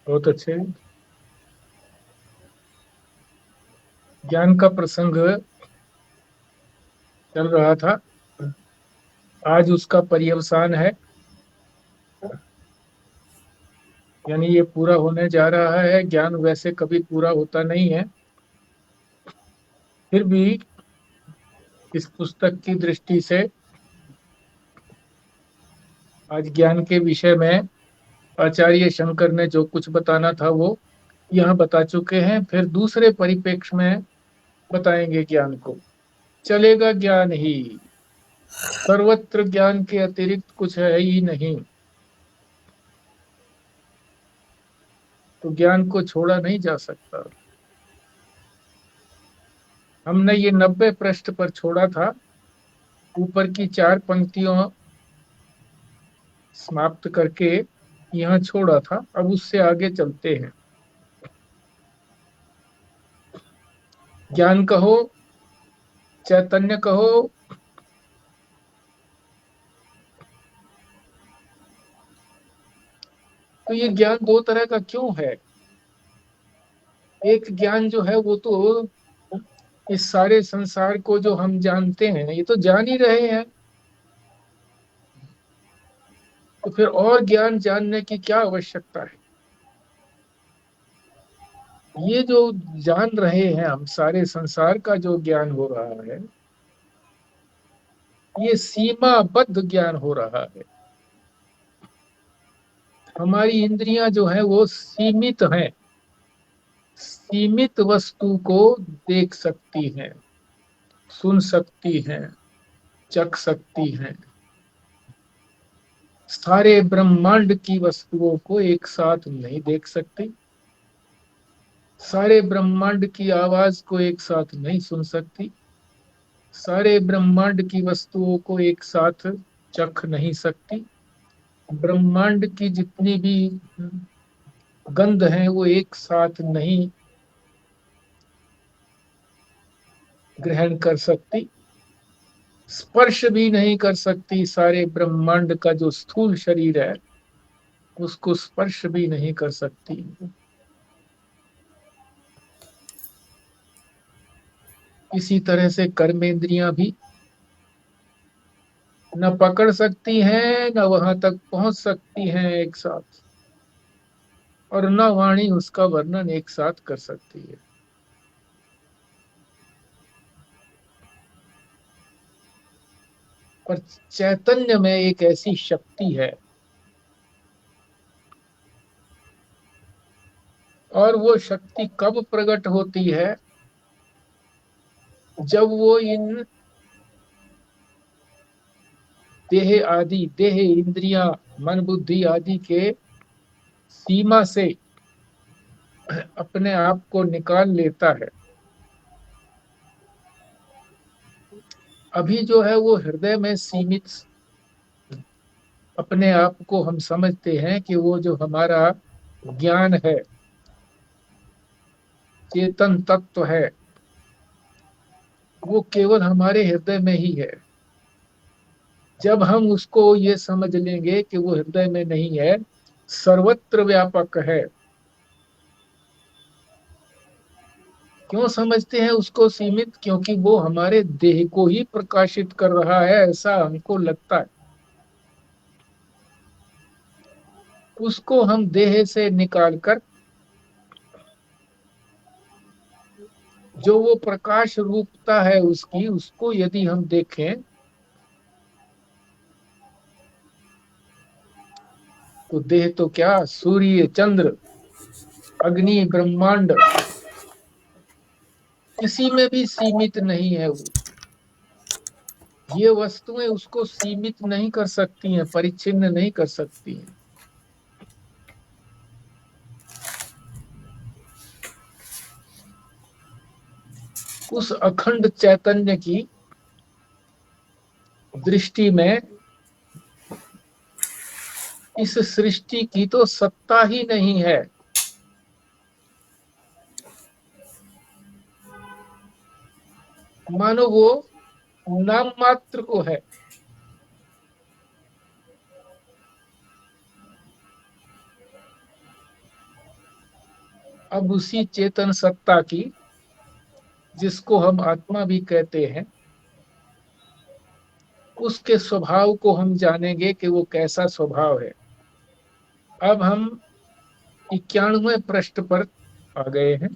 बहुत अच्छे। ज्ञान का प्रसंग चल रहा था, आज उसका पर्यवसान है। यानी ये पूरा होने जा रहा है। ज्ञान वैसे कभी पूरा होता नहीं है, फिर भी इस पुस्तक की दृष्टि से आज ज्ञान के विषय में आचार्य शंकर ने जो कुछ बताना था वो यहाँ बता चुके हैं। फिर दूसरे परिप्रेक्ष्य में बताएंगे ज्ञान को। चलेगा ज्ञान ही, सर्वत्र ज्ञान के अतिरिक्त कुछ है ही नहीं, तो ज्ञान को छोड़ा नहीं जा सकता। हमने ये 90 पृष्ठ पर छोड़ा था, ऊपर की 4 पंक्तियों समाप्त करके यहाँ छोड़ा था। अब उससे आगे चलते हैं। ज्ञान कहो, चैतन्य कहो, तो ये ज्ञान दो तरह का क्यों है? एक ज्ञान जो है वो तो इस सारे संसार को जो हम जानते हैं ये तो जान ही रहे हैं, तो फिर और ज्ञान जानने की क्या आवश्यकता है? ये जो जान रहे हैं हम, सारे संसार का जो ज्ञान हो रहा है, ये सीमाबद्ध ज्ञान हो रहा है। हमारी इंद्रियां जो है वो सीमित हैं, सीमित वस्तु को देख सकती हैं, सुन सकती हैं, चख सकती हैं। सारे ब्रह्मांड की वस्तुओं को एक साथ नहीं देख सकती, सारे ब्रह्मांड की आवाज को एक साथ नहीं सुन सकती, सारे ब्रह्मांड की वस्तुओं को एक साथ चख नहीं सकती। ब्रह्मांड की जितनी भी गंध है वो एक साथ नहीं ग्रहण कर सकती, स्पर्श भी नहीं कर सकती। सारे ब्रह्मांड का जो स्थूल शरीर है उसको स्पर्श भी नहीं कर सकती। इसी तरह से कर्मेंद्रियां भी न पकड़ सकती हैं, न वहां तक पहुंच सकती हैं एक साथ, और न वाणी उसका वर्णन एक साथ कर सकती है। पर चैतन्य में एक ऐसी शक्ति है, और वो शक्ति कब प्रकट होती है? जब वो इन देह आदि, देह इंद्रिया, मन बुद्धि आदि के सीमा से अपने आप को निकाल लेता है। अभी जो है वो हृदय में सीमित अपने आप को हम समझते हैं कि वो जो हमारा ज्ञान है, चेतन तत्व है, वो केवल हमारे हृदय में ही है। जब हम उसको ये समझ लेंगे कि वो हृदय में नहीं है, सर्वत्र व्यापक है। क्यों समझते हैं उसको सीमित? क्योंकि वो हमारे देह को ही प्रकाशित कर रहा है, ऐसा हमको लगता है। उसको हम देह से निकालकर जो वो प्रकाश रूपता है उसकी, उसको यदि हम देखें तो देह तो क्या, सूर्य, चंद्र, अग्नि, ब्रह्मांड, किसी में भी सीमित नहीं है वो। ये वस्तुएं उसको सीमित नहीं कर सकती हैं, परिच्छिन्न नहीं कर सकती हैं। उस अखंड चैतन्य की दृष्टि में इस सृष्टि की तो सत्ता ही नहीं है। मानो वो नाम मात्र को है। अब उसी चेतन सत्ता की, जिसको हम आत्मा भी कहते हैं, उसके स्वभाव को हम जानेंगे कि वो कैसा स्वभाव है। अब हम 91वें पृष्ठ पर आ गए हैं।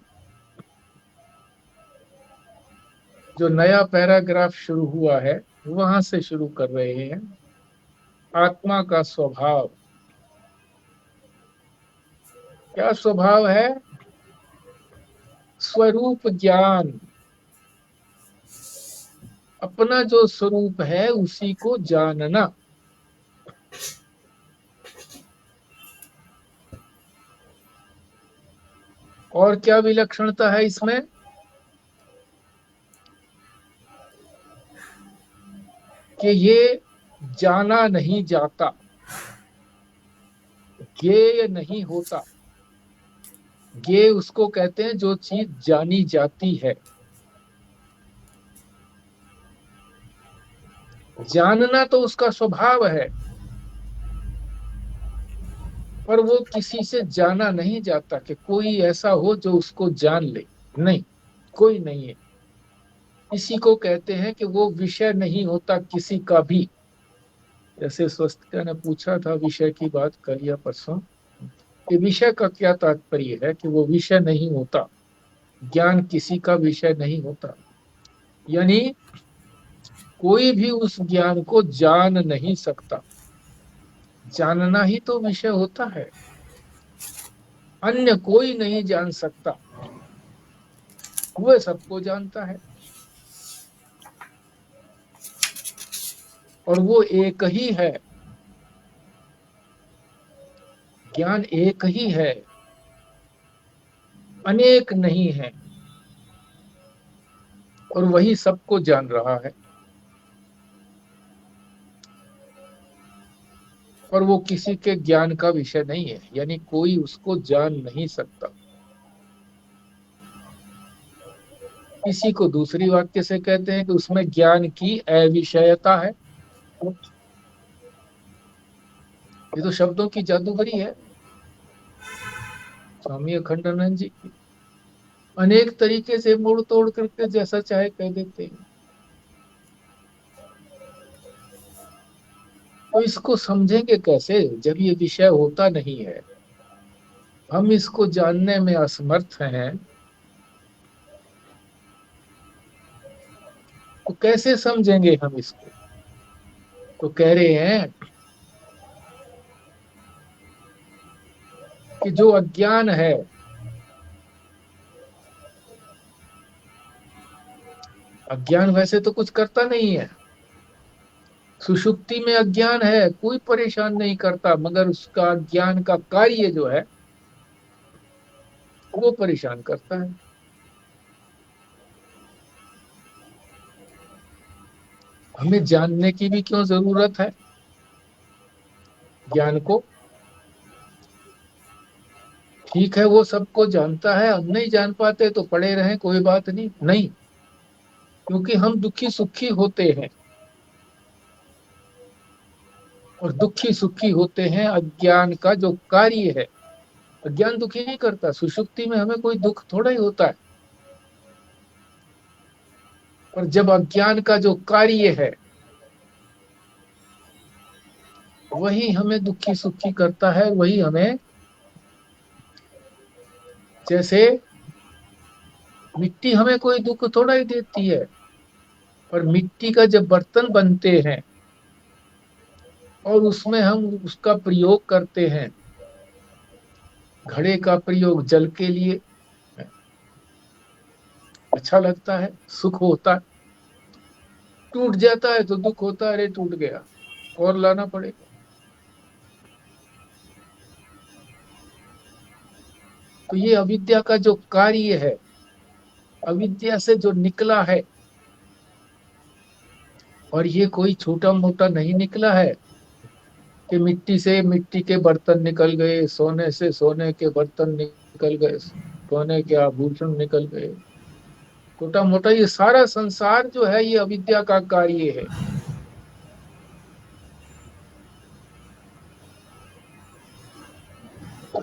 जो नया पैराग्राफ शुरू हुआ है वहां से शुरू कर रहे हैं। आत्मा का स्वभाव, क्या स्वभाव है? स्वरूप ज्ञान। अपना जो स्वरूप है उसी को जानना। और क्या विलक्षणता है इसमें? कि ये जाना नहीं जाता, ज्ञेय नहीं होता। ज्ञेय उसको कहते हैं जो चीज जानी जाती है। जानना तो उसका स्वभाव है, पर वो किसी से जाना नहीं जाता कि कोई ऐसा हो जो उसको जान ले। नहीं, कोई नहीं है। इसी को कहते हैं कि वो विषय नहीं होता किसी का भी। जैसे स्वस्तिका ने पूछा था विषय की बात कल या परसों, कि विषय का क्या तात्पर्य है, कि वो विषय नहीं होता। ज्ञान किसी का विषय नहीं होता, यानी कोई भी उस ज्ञान को जान नहीं सकता। जानना ही तो विषय होता है। अन्य कोई नहीं जान सकता, वह सबको जानता है। और वो एक ही है। ज्ञान एक ही है, अनेक नहीं है। और वही सबको जान रहा है। और वो किसी के ज्ञान का विषय नहीं है, यानी कोई उसको जान नहीं सकता। इसी को दूसरी वाक्य से कहते हैं कि उसमें ज्ञान की अविषयता है। ये तो शब्दों की जादूगरी है स्वामी अखंडानंद जी की। अनेक तरीके से मोड़ तोड़ करके जैसा चाहे कह देते हैं। तो इसको समझेंगे कैसे जब ये विषय होता नहीं है, हम इसको जानने में असमर्थ हैं। तो कैसे समझेंगे हम इसको? तो कह रहे हैं कि जो अज्ञान है, अज्ञान वैसे तो कुछ करता नहीं है। सुषुप्ति में अज्ञान है, कोई परेशान नहीं करता, मगर उसका ज्ञान का कार्य जो है वो परेशान करता है। हमें जानने की भी क्यों जरूरत है ज्ञान को? ठीक है, वो सबको जानता है, हम नहीं जान पाते तो पड़े रहें, कोई बात नहीं। नहीं, क्योंकि हम दुखी सुखी होते हैं। और दुखी सुखी होते हैं अज्ञान का जो कार्य है। अज्ञान दुखी नहीं करता। सुषुप्ति में हमें कोई दुख थोड़ा ही होता है। और जब अज्ञान का जो कार्य है वही हमें दुखी सुखी करता है, वही हमें, जैसे मिट्टी हमें कोई दुख थोड़ा ही देती है। और मिट्टी का जब बर्तन बनते हैं और उसमें हम उसका प्रयोग करते हैं, घड़े का प्रयोग जल के लिए, अच्छा लगता है, सुख होता है। टूट जाता है तो दुख होता है, अरे टूट गया, और लाना पड़ेगा। तो ये अविद्या का जो कार्य है, अविद्या से जो निकला है, और ये कोई छोटा मोटा नहीं निकला है कि मिट्टी से मिट्टी के बर्तन निकल गए, सोने से सोने के बर्तन निकल गए, सोने के आभूषण निकल गए। छोटा मोटा ये सारा संसार जो है ये अविद्या का कार्य है।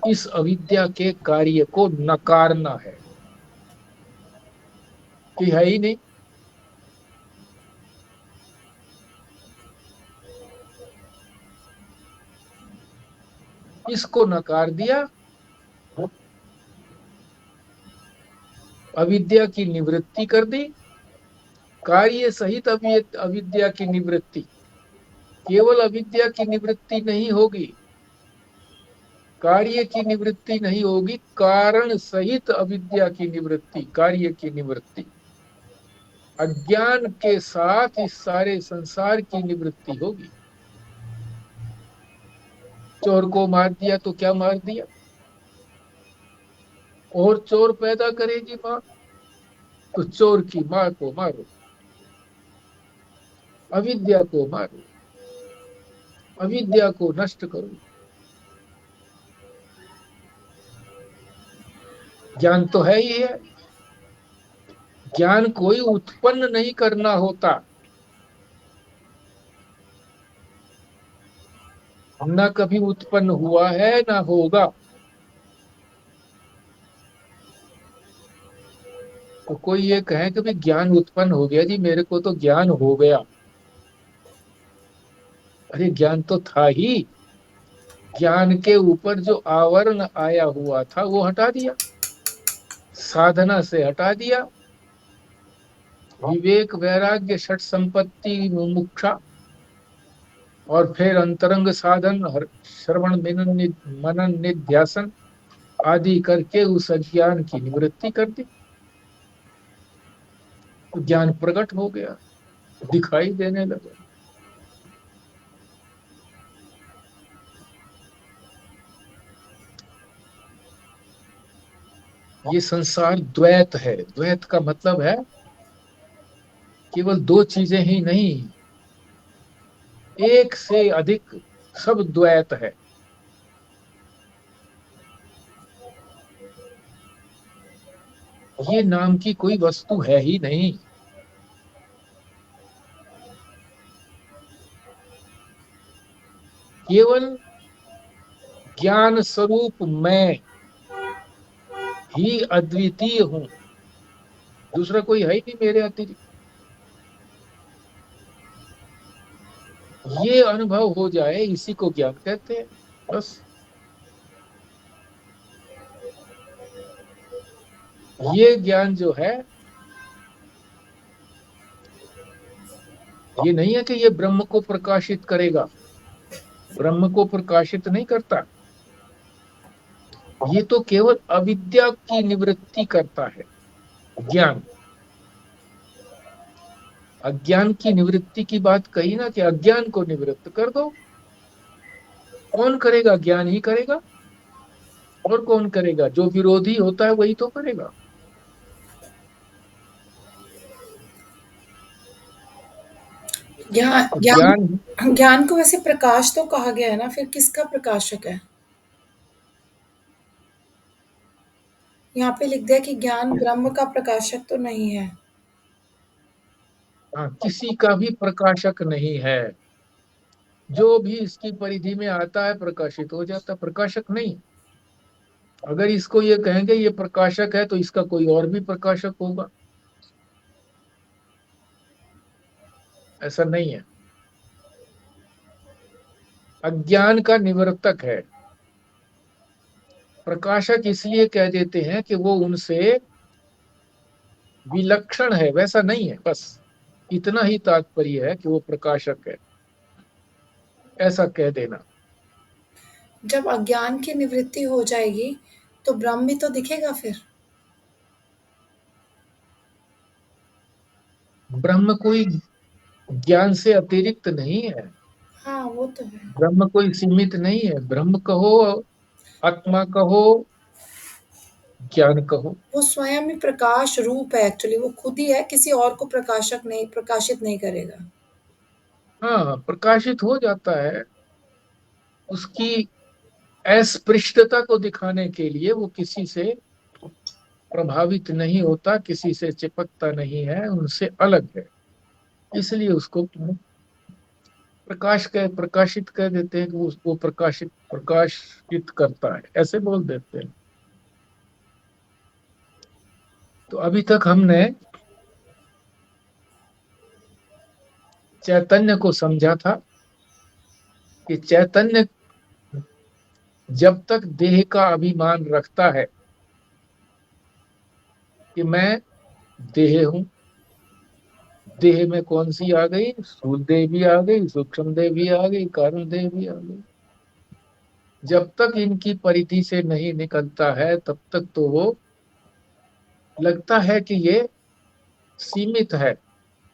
इस अविद्या के कार्य को नकारना है कि है ही नहीं। इसको नकार दिया, अविद्या की निवृत्ति कर दी। कार्य सहित अविद्या की निवृत्ति, केवल अविद्या की निवृत्ति नहीं होगी, कार्य की निवृत्ति नहीं होगी, कारण सहित अविद्या की निवृत्ति, कार्य की निवृत्ति। अज्ञान के साथ इस सारे संसार की निवृत्ति होगी। चोर को मार दिया तो क्या मार दिया, और चोर पैदा करेगी मां, तो चोर की मां को मारो, अविद्या को मारो, अविद्या को नष्ट करो। ज्ञान तो है ही है। ज्ञान कोई उत्पन्न नहीं करना होता, न कभी उत्पन्न हुआ है ना होगा। तो कोई ये कहे कि भाई ज्ञान उत्पन्न हो गया जी, मेरे को तो ज्ञान हो गया। अरे ज्ञान तो था ही, ज्ञान के ऊपर जो आवरण आया हुआ था वो हटा दिया, साधना से हटा दिया। विवेक वैराग्य षट संपत्ति मुमुक्षा, और फिर अंतरंग साधन श्रवण मनन निध्यासन आदि करके उस अज्ञान की निवृत्ति कर दी। तो ज्ञान प्रकट हो गया, दिखाई देने लगा। ये संसार द्वैत है। द्वैत का मतलब है केवल दो चीजें ही नहीं, एक से अधिक, सब द्वैत है। ये नाम की कोई वस्तु है ही नहीं। केवल ज्ञान स्वरूप मैं ही अद्वितीय हूं, दूसरा कोई है ही नहीं मेरे अतिरिक्त। ये अनुभव हो जाए, इसी को ज्ञान कहते हैं। बस ये ज्ञान जो है, ये नहीं है कि ये ब्रह्म को प्रकाशित करेगा, ब्रह्म को प्रकाशित नहीं करता। ये तो केवल अविद्या की निवृत्ति करता है ज्ञान। अज्ञान की निवृत्ति की बात कही ना, कि अज्ञान को निवृत्त कर दो। कौन करेगा? ज्ञान ही करेगा। और कौन करेगा? जो विरोधी होता है वही तो करेगा। ज्ञान ज्ञान, ज्ञान ज्ञान को वैसे प्रकाश तो कहा गया है ना, फिर किसका प्रकाशक है? यहाँ पे लिख दिया कि ज्ञान ब्रह्म का प्रकाशक तो नहीं है। हाँ, किसी का भी प्रकाशक नहीं है। जो भी इसकी परिधि में आता है प्रकाशित हो जाता, प्रकाशक नहीं। अगर इसको ये कहेंगे ये प्रकाशक है, तो इसका कोई और भी प्रकाशक होगा, ऐसा नहीं है। अज्ञान का निवर्तक है। प्रकाशक इसलिए कह देते हैं कि वो उनसे विलक्षण है, वैसा नहीं है। बस इतना ही तात्पर्य है कि वो प्रकाशक है, ऐसा कह देना। जब अज्ञान की निवृत्ति हो जाएगी तो ब्रह्म भी तो दिखेगा फिर। ब्रह्म कोई ज्ञान से अतिरिक्त नहीं है। हाँ, वो तो है। ब्रह्म कोई सीमित नहीं है। ब्रह्म कहो, आत्मा कहो, ज्ञान कहो। वो स्वयं ही प्रकाश रूप है, एक्चुअली वो खुद ही है, किसी और को प्रकाशित नहीं करेगा। हाँ, प्रकाशित हो जाता है। उसकी अस्पृष्टता को दिखाने के लिए वो किसी से प्रभावित नहीं होता, किसी से चिपकता नहीं है, उनसे अलग है, इसलिए उसको प्रकाशित कह देते हैं कि वो प्रकाशित करता है, ऐसे बोल देते हैं। तो अभी तक हमने चैतन्य को समझा था कि चैतन्य जब तक देह का अभिमान रखता है कि मैं देह हूं, देह में कौन सी आ गई, स्थूल देह भी आ गई, सूक्ष्म देह भी आ गई, कारण देह भी आ गई, जब तक इनकी परिधि से नहीं निकलता है तब तक तो वो लगता है कि ये सीमित है।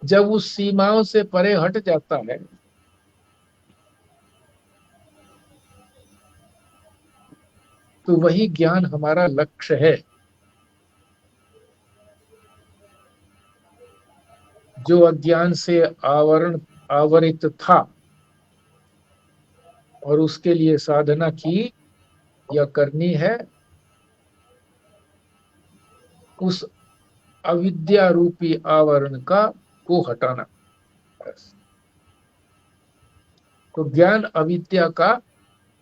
जब उस सीमाओं से परे हट जाता है तो वही ज्ञान हमारा लक्ष्य है। जो अज्ञान से आवरित था और उसके लिए साधना की या करनी है, उस अविद्या रूपी आवरण का को हटाना। तो ज्ञान अविद्या का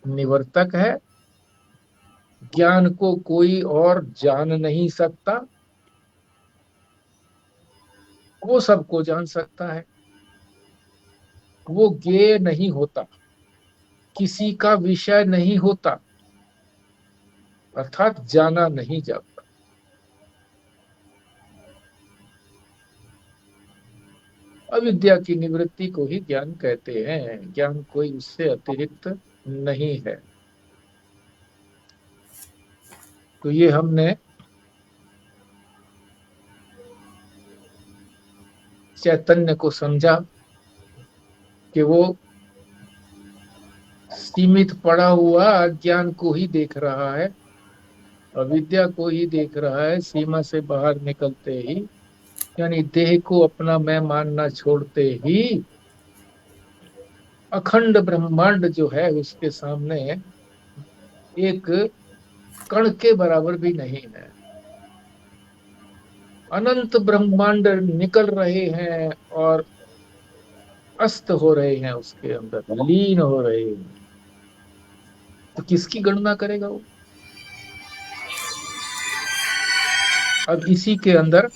निवर्तक है। ज्ञान को कोई और जान नहीं सकता, वो सबको जान सकता है। वो ज्ञेय नहीं होता, किसी का विषय नहीं होता, अर्थात जाना नहीं जाता। अविद्या की निवृत्ति को ही ज्ञान कहते हैं। ज्ञान कोई उससे अतिरिक्त नहीं है। तो ये हमने चैतन्य को समझा कि वो सीमित पड़ा हुआ अज्ञान को ही देख रहा है, अविद्या को ही देख रहा है। सीमा से बाहर निकलते ही, यानी देह को अपना मैं मानना छोड़ते ही, अखंड ब्रह्मांड जो है उसके सामने एक कण के बराबर भी नहीं है। अनंत ब्रह्मांड निकल रहे हैं और अस्त हो रहे हैं, उसके अंदर लीन हो रहे हैं। तो किसकी गणना करेगा वो? अब इसी के अंदर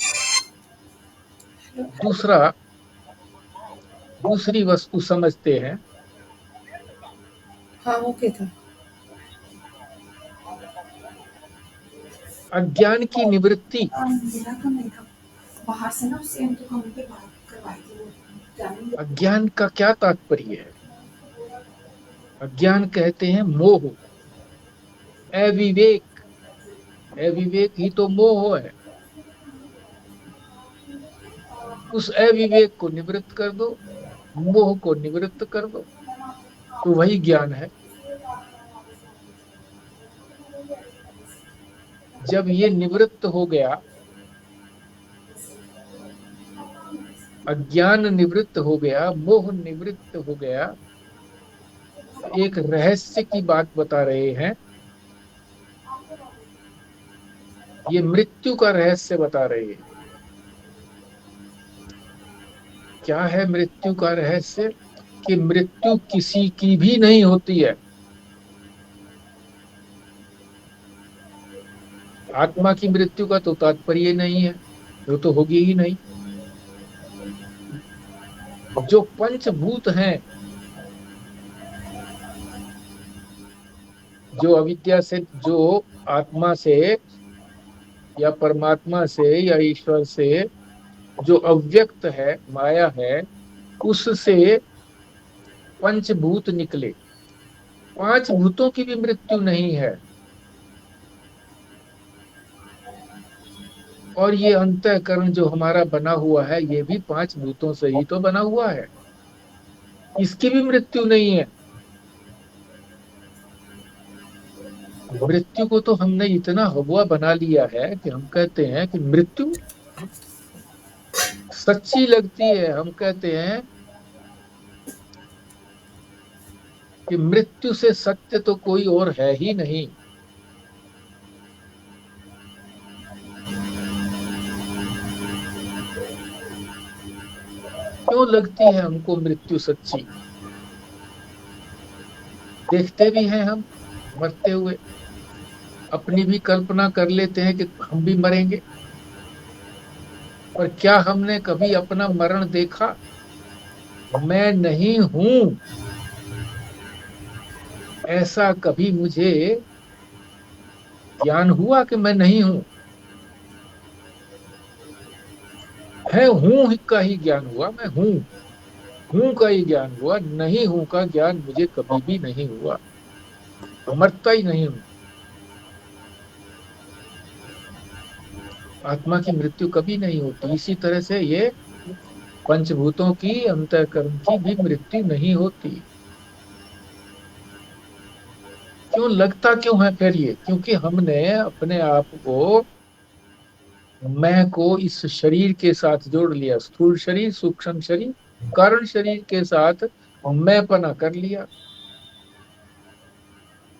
दूसरा दूसरी वस्तु समझते हैं। हाँ ओके था। अज्ञान की निवृत्ति। मिला तो नहीं था बाहर से ना, उससे हम तो कम पे बात करवाई थी वो जानेंगे। अज्ञान का क्या तात्पर्य है? अज्ञान कहते हैं मोह, अविवेक। अविवेक ही तो मोह है। उस अविवेक को निवृत्त कर दो, मोह को निवृत्त कर दो, तो वही ज्ञान है। जब ये निवृत्त हो गया, अज्ञान निवृत्त हो गया, मोह निवृत्त हो गया, एक रहस्य की बात बता रहे हैं। ये मृत्यु का रहस्य बता रहे हैं। क्या है मृत्यु का रहस्य? कि मृत्यु किसी की भी नहीं होती है। आत्मा की मृत्यु का तो तात्पर्य नहीं है, वो तो होगी ही नहीं। जो पंचभूत हैं, जो अविद्या से, जो आत्मा से या परमात्मा से या ईश्वर से जो अव्यक्त है, माया है, उससे पंचभूत निकले। पांच भूतों की भी मृत्यु नहीं है। और ये अंतःकरण जो हमारा बना हुआ है, ये भी पांच भूतों से ही तो बना हुआ है। इसकी भी मृत्यु नहीं है। मृत्यु को तो हमने इतना हवा बना लिया है कि हम कहते हैं कि मृत्यु सच्ची लगती है। हम कहते हैं कि मृत्यु से सत्य तो कोई और है ही नहीं। क्यों लगती है हमको मृत्यु सच्ची? देखते भी हैं हम मरते हुए, अपनी भी कल्पना कर लेते हैं कि हम भी मरेंगे। पर क्या हमने कभी अपना मरण देखा? मैं नहीं हूं, ऐसा कभी मुझे ज्ञान हुआ कि मैं नहीं हूं? है हूं का ही ज्ञान हुआ, मैं हूं का ही ज्ञान हुआ, नहीं हूं का ज्ञान मुझे कभी भी नहीं हुआ। मरता ही नहीं हूं। आत्मा की मृत्यु कभी नहीं होती। इसी तरह से ये पंचभूतों की, अंतःकरण की भी मृत्यु नहीं होती। क्यों लगता क्यों है फिर ये? क्योंकि हमने अपने आप को, मैं को इस शरीर के साथ जोड़ लिया, स्थूल शरीर, सूक्ष्म शरीर, कारण शरीर के साथ मैं पना कर लिया।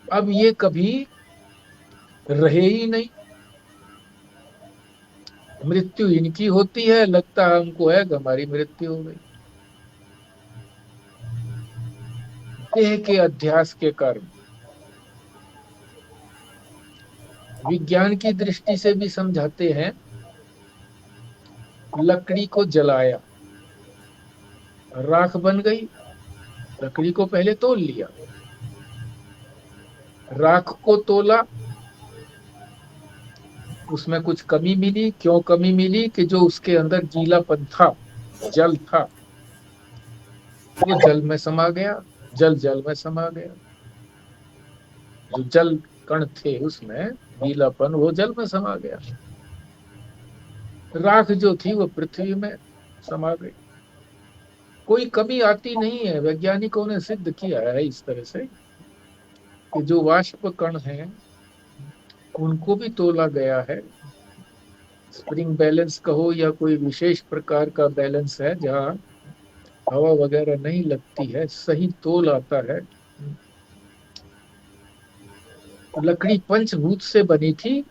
अब ये कभी रहे ही नहीं। मृत्यु इनकी होती है, लगता है हमको है कि हमारी मृत्यु हो गई, देह के अध्यास के कारण। विज्ञान की दृष्टि से भी समझाते हैं, लकड़ी को जलाया, राख बन गई। लकड़ी को पहले तोल लिया, राख को तोला, उसमें कुछ कमी मिली। क्यों कमी मिली? कि जो उसके अंदर गीलापन था, जल था, वो जल में समा गया, जल जल में समा गया। जो जल कण थे उसमें गीलापन, वो जल में समा गया। राख जो थी वो पृथ्वी में समा गई। कोई कमी आती नहीं है। वैज्ञानिकों ने सिद्ध किया है इस तरह से कि जो वाष्प कण हैं उनको भी तोला गया है। स्प्रिंग बैलेंस कहो या कोई विशेष प्रकार का बैलेंस है जहाँ हवा वगैरह नहीं लगती है, सही तोल आता है। लकड़ी पंचभूत से बनी थी,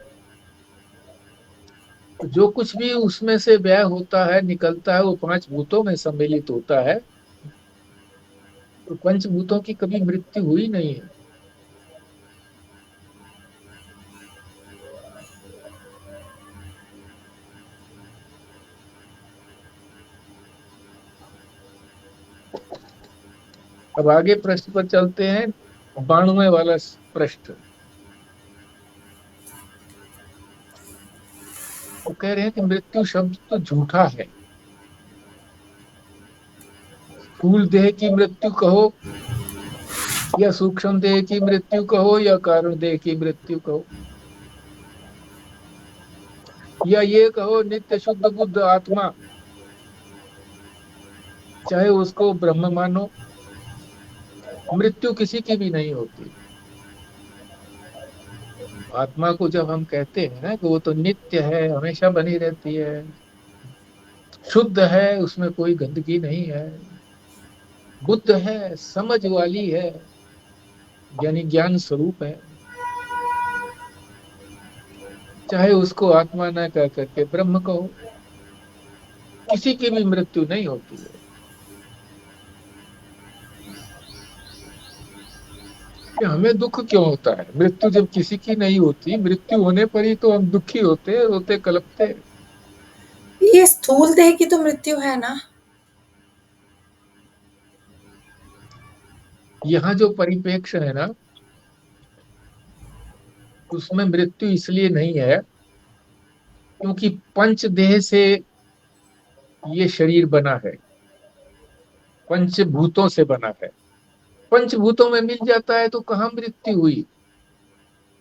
जो कुछ भी उसमें से व्यय होता है, निकलता है, वो पांच भूतों में सम्मिलित होता है। तो पंचभूतों की कभी मृत्यु हुई नहीं है। अब आगे प्रश्न पर चलते हैं, 92वें वाला प्रश्न। वो कह रहे हैं कि मृत्यु शब्द तो झूठा है। स्थूल देह की मृत्यु कहो या सूक्ष्म देह की मृत्यु कहो या कारण देह की मृत्यु कहो, या ये कहो नित्य शुद्ध बुद्ध आत्मा, चाहे उसको ब्रह्म मानो, मृत्यु किसी की भी नहीं होती। आत्मा को जब हम कहते हैं ना कि वो तो नित्य है, हमेशा बनी रहती है, शुद्ध है, उसमें कोई गंदगी नहीं है, बुद्ध है, समझ वाली है, यानी ज्ञान स्वरूप है, चाहे उसको आत्मा न कह करके ब्रह्म कहो, किसी की भी मृत्यु नहीं होती है। कि हमें दुख क्यों होता है? मृत्यु जब किसी की नहीं होती, मृत्यु होने पर ही तो हम दुखी होते, रोते कलपते। ये स्थूल देह की तो मृत्यु है ना? यहाँ जो परिप्रेक्ष्य है ना, उसमें मृत्यु इसलिए नहीं है क्योंकि पंच देह से ये शरीर बना है, पंचभूतों से बना है। पंचभूतों में मिल जाता है तो कहाँ मृत्यु हुई?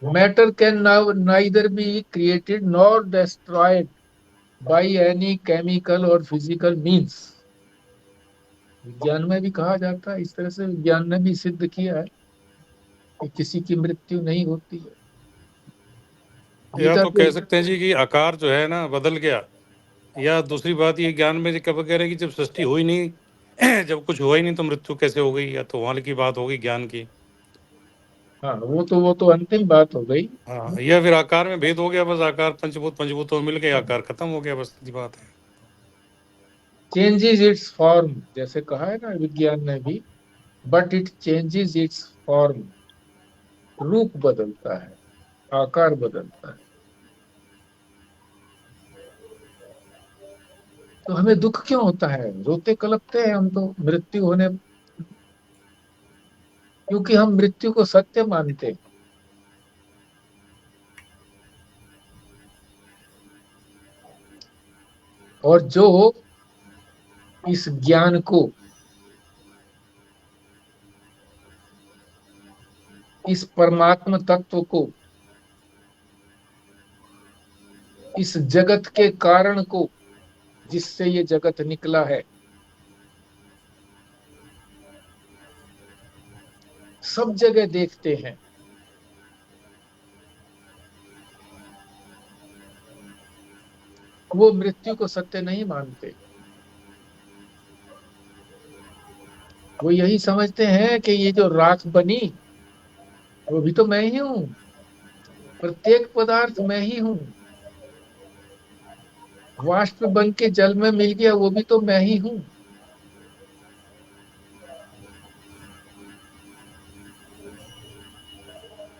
Matter can now neither be created nor destroyed by any chemical और फिजिकल मीन्स। विज्ञान में भी कहा जाता है इस तरह से, विज्ञान ने भी सिद्ध किया है कि किसी की मृत्यु नहीं होती है। या गीता तो तो कह सकते हैं जी कि आकार जो है ना बदल गया, या दूसरी बात ये ज्ञान में कब कह रहे हैं कि जब सृष्टि हुई नहीं जब कुछ हुआ ही नहीं तो मृत्यु कैसे हो गई, या तो वहां की बात होगी ज्ञान की। हाँ, वो तो अंतिम बात हो गई। हाँ, या फिर आकार में भेद हो गया, बस आकार पंचभूतों में मिल गए, आकार खत्म हो गया, बस सीधी बात है। चेंजेस इट्स फॉर्म, जैसे कहा है ना विज्ञान ने भी, but it changes it's form, रूप बदलता है, आकार बदलता है। तो हमें दुख क्यों होता है, रोते कलपते हैं हम तो मृत्यु होने, क्योंकि हम मृत्यु को सत्य मानते हैं। और जो इस ज्ञान को, इस परमात्म तत्व को, इस जगत के कारण को, जिससे ये जगत निकला है, सब जगह देखते हैं, वो मृत्यु को सत्य नहीं मानते। वो यही समझते हैं कि ये जो राख बनी वो भी तो मैं ही हूं, प्रत्येक पदार्थ मैं ही हूं, वाष्प बन के जल में मिल गया वो भी तो मैं ही हूं।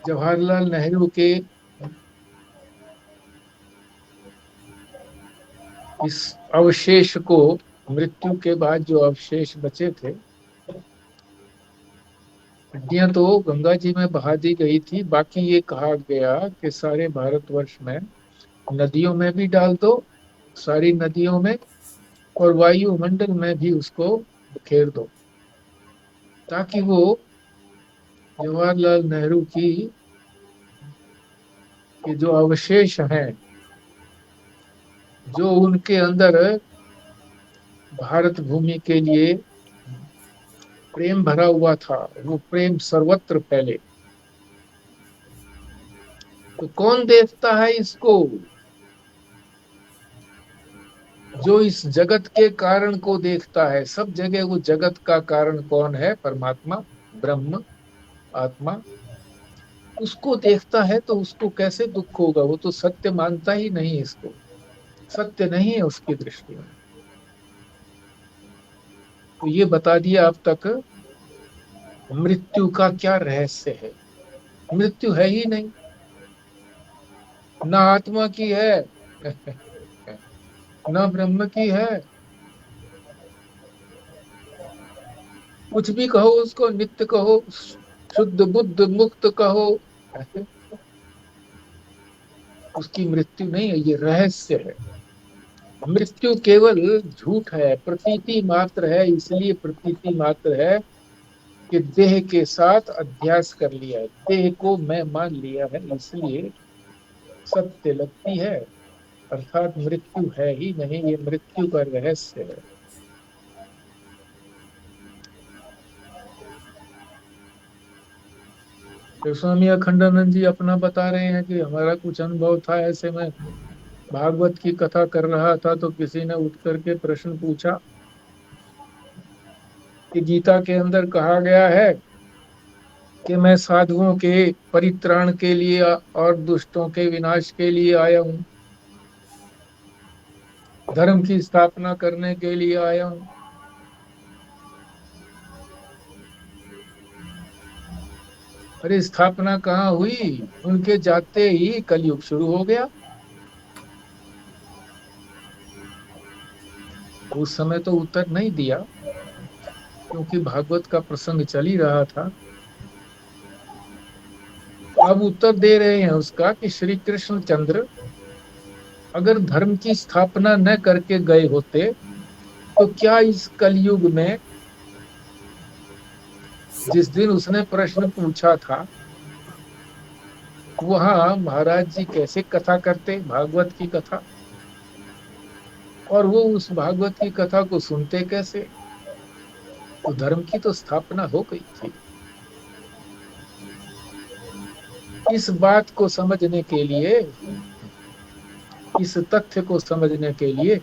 जवाहरलाल नेहरू के इस अवशेष को, मृत्यु के बाद जो अवशेष बचे थे, हड्डियां तो गंगा जी में बहा दी गई थी, बाकी ये कहा गया कि सारे भारतवर्ष में नदियों में भी डाल दो, सारी नदियों में, और वायुमंडल में भी उसको बिखेर दो, ताकि वो जवाहरलाल नेहरू की के जो अवशेष हैं, जो उनके अंदर भारत भूमि के लिए प्रेम भरा हुआ था, वो प्रेम सर्वत्र फैले। तो कौन देखता है इसको, जो इस जगत के कारण को देखता है। सब जगह वो जगत का कारण कौन है, परमात्मा, ब्रह्म, आत्मा, उसको देखता है तो उसको कैसे दुख होगा, वो तो सत्य मानता ही नहीं, इसको सत्य नहीं है उसकी दृष्टि में। तो ये बता दिया अब तक मृत्यु का क्या रहस्य है। मृत्यु है ही नहीं, ना आत्मा की है ना ब्रह्म की है, कुछ भी कहो उसको, नित्य कहो, शुद्ध बुद्ध मुक्त कहो, उसकी मृत्यु नहीं है, ये रहस्य है। मृत्यु केवल झूठ है, प्रतीति मात्र है, इसलिए प्रतीति मात्र है कि देह के साथ अध्यास कर लिया है, देह को मैं मान लिया है, इसलिए सत्य लगती है। अर्थात मृत्यु है ही नहीं, ये मृत्यु का रहस्य है। तो स्वामी अखंडानंद जी अपना बता रहे हैं कि हमारा कुछ अनुभव था, ऐसे में भागवत की कथा कर रहा था तो किसी ने उठ करके प्रश्न पूछा कि गीता के अंदर कहा गया है कि मैं साधुओं के परित्राण के लिए और दुष्टों के विनाश के लिए आया हूं, धर्म की स्थापना करने के लिए आया हूं। अरे स्थापना कहाँ हुई, उनके जाते ही कलयुग शुरू हो गया। उस समय तो उत्तर नहीं दिया, क्योंकि भागवत का प्रसंग चल ही रहा था। अब उत्तर दे रहे हैं उसका कि श्री कृष्ण चंद्र अगर धर्म की स्थापना न करके गए होते तो क्या इस कलयुग में, जिस दिन उसने प्रश्न पूछा था, वहां महाराज जी कैसे कथा करते, भागवत की कथा, और वो उस भागवत की कथा को सुनते कैसे। तो धर्म की तो स्थापना हो गई थी। इस बात को समझने के लिए, इस तथ्य को समझने के लिए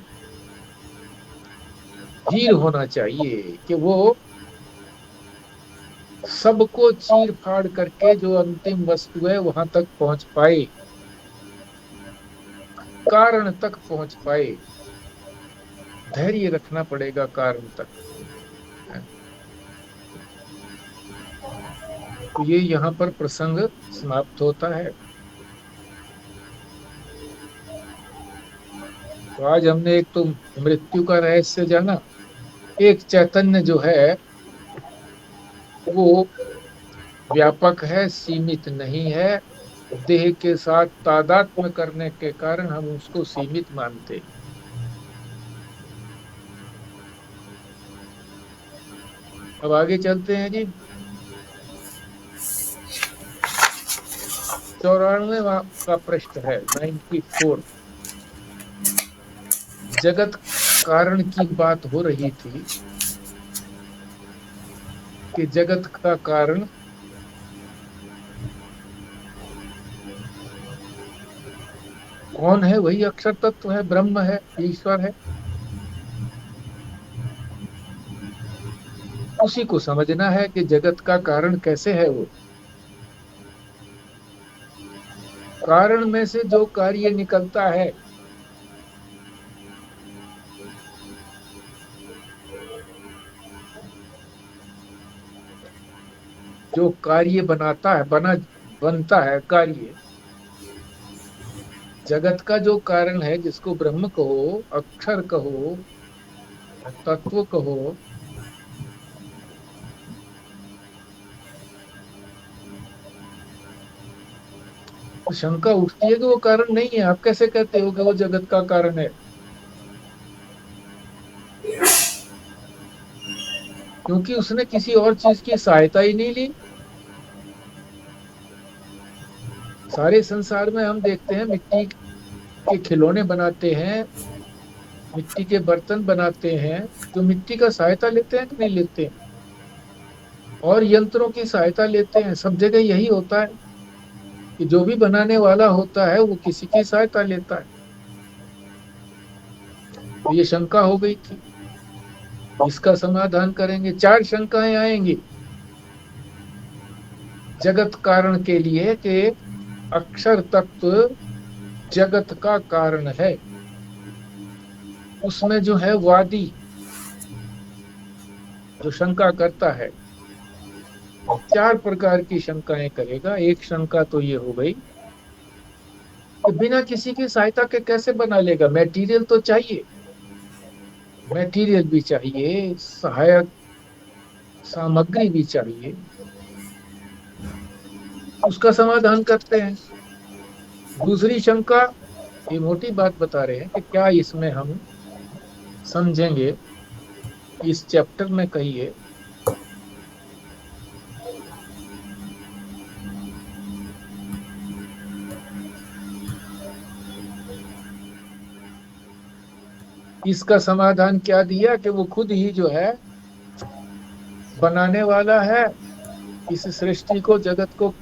धीर होना चाहिए कि वो सबको चीर फाड़ करके जो अंतिम वस्तु है वहां तक पहुंच पाए, कारण तक पहुंच पाए। धैर्य रखना पड़ेगा कारण तक। तो ये यहाँ पर प्रसंग समाप्त होता है। तो आज हमने एक तो मृत्यु का रहस्य जाना, एक चैतन्य जो है वो व्यापक है, सीमित नहीं है। देह के साथ तादात्म्य करने के कारण हम उसको सीमित मानते हैं। अब आगे चलते हैं जी। 94वां का प्रश्न है, 94। जगत कारण की बात हो रही थी कि जगत का कारण कौन है? वही अक्षर तत्व है, ब्रह्म है, ईश्वर है। उसी को समझना है कि जगत का कारण कैसे है। वो कारण में से जो कार्य निकलता है, जो कार्य बनाता है, बनता है कार्य, जगत का जो कारण है, जिसको ब्रह्म कहो, अक्षर कहो, तत्व कहो, तो शंका उठती है कि वो कारण नहीं है। आप कैसे कहते हो कि वो जगत का कारण है? क्योंकि उसने किसी और चीज की सहायता ही नहीं ली। सारे संसार में हम देखते हैं मिट्टी के खिलौने बनाते हैं, मिट्टी के बर्तन बनाते हैं, तो मिट्टी का सहायता लेते हैं कि नहीं लेते हैं? और यंत्रों की सहायता लेते हैं। सब जगह यही होता है कि जो भी बनाने वाला होता है वो किसी की सहायता लेता है। तो ये शंका हो गई थी, इसका समाधान करेंगे। 4 शंकाएं आएंगी जगत कारण के लिए कि अक्षर तत्व जगत का कारण है। उसमें जो है वादी जो शंका करता है, 4 प्रकार की शंकाएं करेगा। एक शंका तो ये हो गई कि बिना किसी की सहायता के कैसे बना लेगा? मटेरियल तो चाहिए, मटेरियल भी चाहिए, सहायक सामग्री भी चाहिए। उसका समाधान करते हैं। दूसरी शंका, ये मोटी बात बता रहे हैं कि क्या इसमें हम समझेंगे, इस चैप्टर में कहिए इसका समाधान क्या दिया कि वो खुद ही जो है बनाने वाला है, इस सृष्टि को, जगत को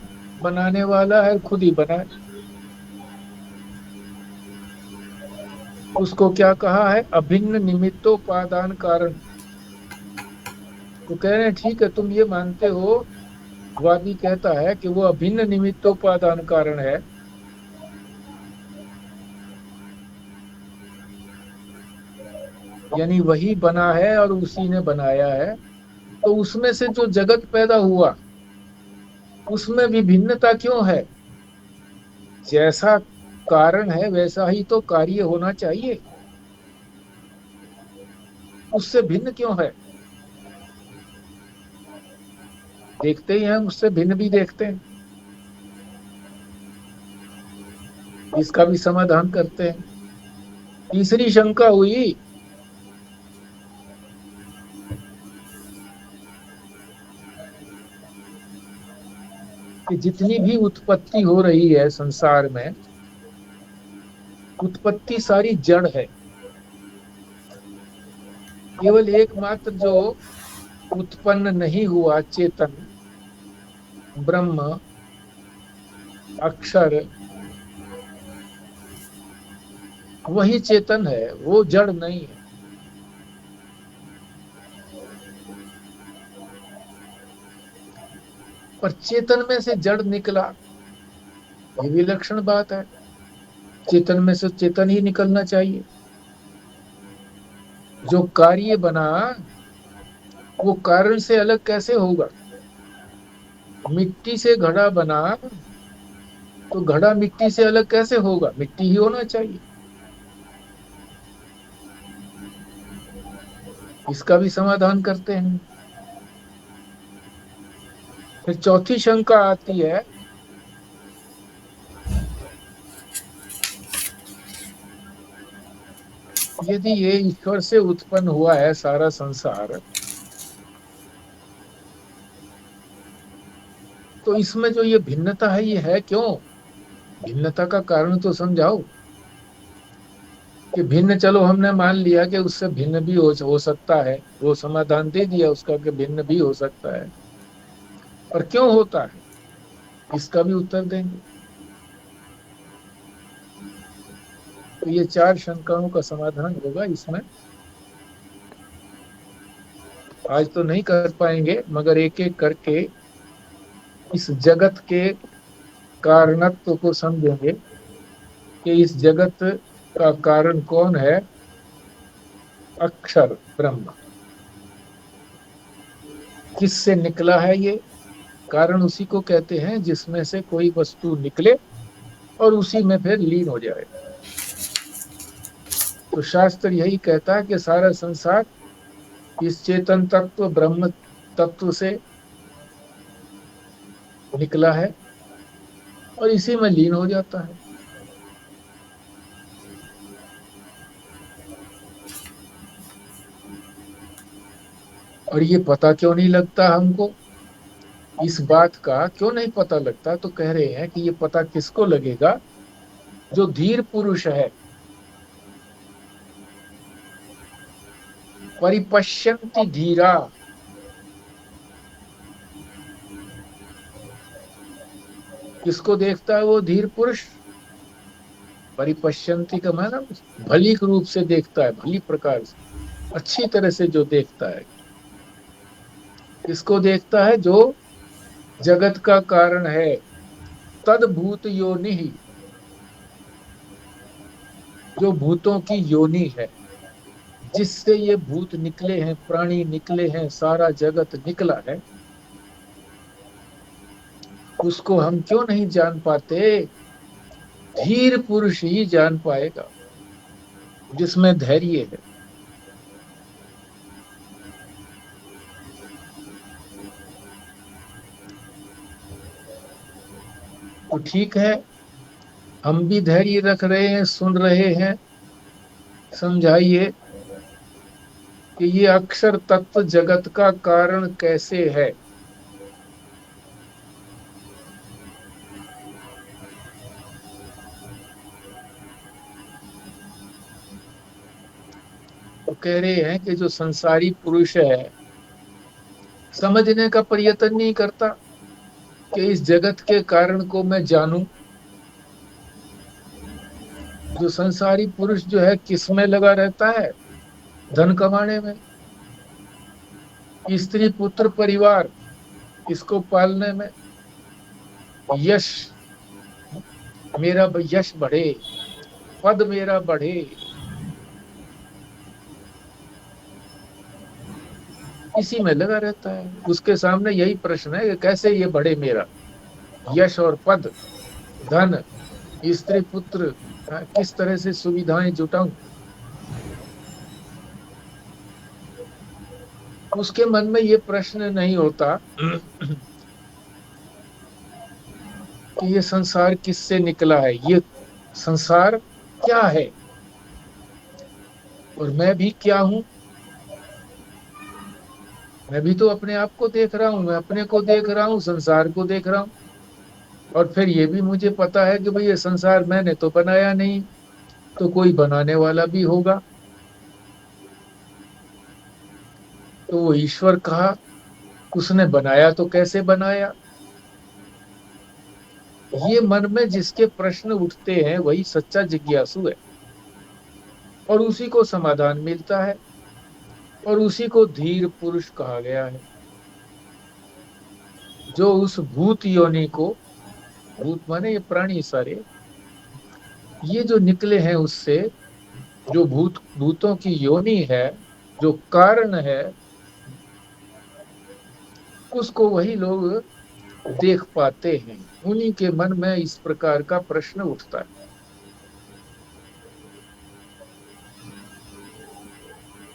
बनाने वाला है, खुद ही बनाए। उसको क्या कहा है? अभिन्न निमित्तोपादान कारण। तो कह रहे हैं ठीक है, तुम ये मानते हो, वादी कहता है कि वो अभिन्न निमित्तोपादान कारण है। यानी वही बना है और उसी ने बनाया है। तो उसमें से जो जगत पैदा हुआ, उसमें भी भिन्नता क्यों है? जैसा कारण है वैसा ही तो कार्य होना चाहिए, उससे भिन्न क्यों है? देखते ही हम उससे भिन्न भी देखते हैं। इसका भी समाधान करते हैं। तीसरी शंका हुई कि जितनी भी उत्पत्ति हो रही है संसार में, उत्पत्ति सारी जड़ है। केवल एकमात्र जो उत्पन्न नहीं हुआ चेतन, ब्रह्म, अक्षर, वही चेतन है, वो जड़ नहीं है। पर चेतन में से जड़ निकला, ये विलक्षण बात है। चेतन में से चेतन ही निकलना चाहिए। जो कार्य बना वो कारण से अलग कैसे होगा? मिट्टी से घड़ा बना तो घड़ा मिट्टी से अलग कैसे होगा? मिट्टी ही होना चाहिए। इसका भी समाधान करते हैं। फिर चौथी शंका आती है, यदि ये ईश्वर से उत्पन्न हुआ है सारा संसार, तो इसमें जो ये भिन्नता है, ये है क्यों? भिन्नता का कारण तो समझाओ। कि भिन्न, चलो हमने मान लिया कि उससे भिन्न भी हो सकता है, वो समाधान दे दिया उसका कि भिन्न भी हो सकता है, पर क्यों होता है इसका भी उत्तर देंगे। तो ये 4 शंकाओं का समाधान होगा इसमें। आज तो नहीं कर पाएंगे, मगर एक एक करके इस जगत के कारणत्व को समझेंगे कि इस जगत का कारण कौन है? अक्षर ब्रह्म। किससे निकला है ये? कारण उसी को कहते हैं जिसमें से कोई वस्तु निकले और उसी में फिर लीन हो जाए। तो शास्त्र यही कहता है कि सारा संसार इस चेतन तत्व ब्रह्म तत्व से निकला है और इसी में लीन हो जाता है। और ये पता क्यों नहीं लगता हमको? इस बात का क्यों नहीं पता लगता? तो कह रहे हैं कि ये पता किसको लगेगा? जो धीर पुरुष है। परिपश्यन्ति धीरा। किसको देखता है वो धीर पुरुष? परिपश्यन्ति का माना भली रूप से देखता है, भली प्रकार से, अच्छी तरह से जो देखता है। किसको देखता है? जो जगत का कारण है। तद्भूत योनि, जो भूतों की योनि है, जिससे ये भूत निकले हैं, प्राणी निकले हैं, सारा जगत निकला है, उसको हम क्यों नहीं जान पाते? धीर पुरुष ही जान पाएगा, जिसमें धैर्य है। तो ठीक है, हम भी धैर्य रख रहे हैं, सुन रहे हैं। समझाइए कि ये अक्षर तत्व जगत का कारण कैसे है? तो कह रहे हैं कि जो संसारी पुरुष है, समझने का प्रयत्न नहीं करता कि इस जगत के कारण को मैं जानूं। जो संसारी पुरुष जो है, किस में लगा रहता है? धन कमाने में, स्त्री पुत्र परिवार इसको पालने में। यश, मेरा यश बढ़े, पद मेरा बढ़े, इसी में लगा रहता है। उसके सामने यही प्रश्न है कि कैसे ये बढ़े मेरा यश और पद, धन, स्त्री पुत्र, किस तरह से सुविधाएं जुटाऊं। उसके मन में ये प्रश्न नहीं होता कि ये संसार किससे निकला है, ये संसार क्या है, और मैं भी क्या हूं। मैं भी तो अपने आप को देख रहा हूं, मैं अपने को देख रहा हूं, संसार को देख रहा हूं। और फिर ये भी मुझे पता है कि भाई ये संसार मैंने तो बनाया नहीं, तो कोई बनाने वाला भी होगा। तो वो ईश्वर कहा, उसने बनाया तो कैसे बनाया? ये मन में जिसके प्रश्न उठते हैं वही सच्चा जिज्ञासु है, और उसी को समाधान मिलता है, और उसी को धीर पुरुष कहा गया है। जो उस भूत योनि को, भूत माने ये प्राणी सारे, ये जो निकले हैं उससे, जो भूतों की योनि है, जो कारण है, उसको वही लोग देख पाते हैं, उन्हीं के मन में इस प्रकार का प्रश्न उठता है।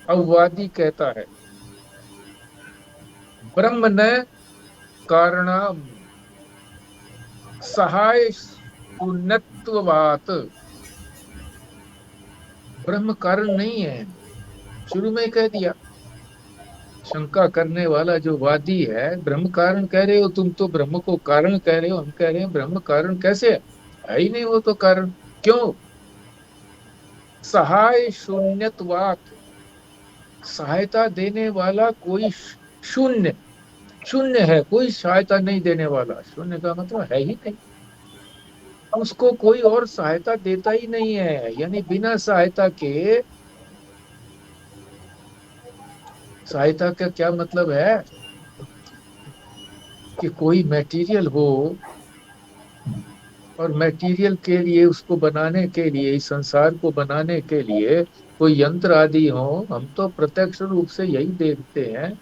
अब वादी कहता है ब्रह्म न कारणम सहाय शून्यत्वात्, ब्रह्म कारण नहीं है, शुरू में ही कह दिया। शंका करने वाला जो वादी है, ब्रह्म कारण कह रहे हो तुम, तो ब्रह्म को कारण कह रहे हो, हम कह रहे हैं ब्रह्म कारण कैसे है ही नहीं वो तो कारण। क्यों? सहाय शून्यत्वात्, सहायता देने वाला कोई शून्य, शून्य है, कोई सहायता नहीं देने वाला। शून्य का मतलब है ही नहीं, उसको कोई और सहायता देता ही नहीं है। यानी बिना सहायता के, सहायता का क्या मतलब है कि कोई मटेरियल हो और मटेरियल के लिए, उसको बनाने के लिए, इस संसार को बनाने के लिए कोई यंत्र आदि हो। हम तो प्रत्यक्ष रूप से यही देखते हैं